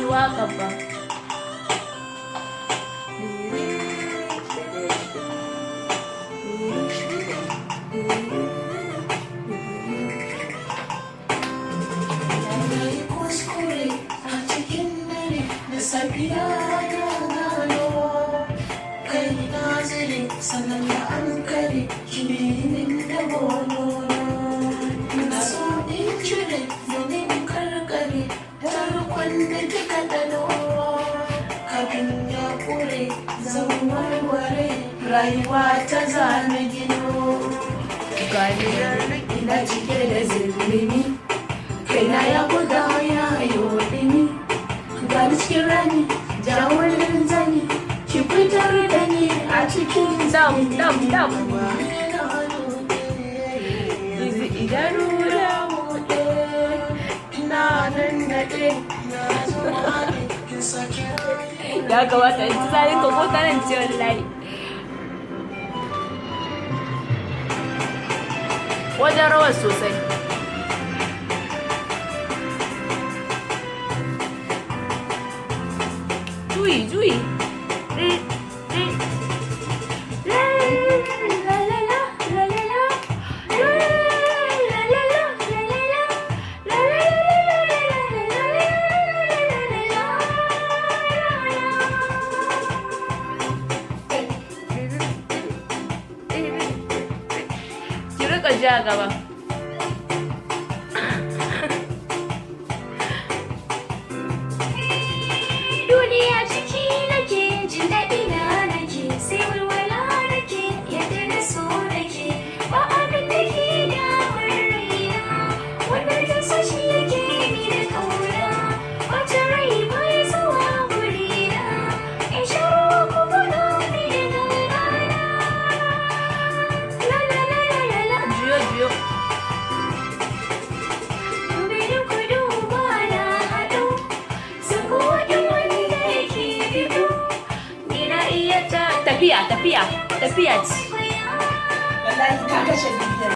ji waƙa ba. Safiya ya gano kai nazari sannan ya ankare jini da bono na so in cire domin karkare tarkon da kika dano kafin ya kure zan warware rayuwa ta zana gino ganiyar ina cike da zirgin kaina ya buga ya yi dimi gani cikin rani jawarin zani ki fitar da ni a cikin Dam. idan ruwa buɗe na nan naɗe na zuwa in sake Ya kamata in ci zalin ka ko kanan ce wallahi. Wajen rawar sosai. Juyi. Ki rika ja gaba. Duniya ciki nake jin daɗi na nake sai walwala nake yadda na so nake ba abin da ke damar raina wanda ta so shi yake ni da ƙauna wata rai bai zuwa wurina in sha ruwa ku faɗa mini na rana la la la la la Juyo. Dubi da kudu ba na haɗu sako in wani da yake bido ni na iya ta Tafiya ce. wallahi ka kashe bidiyon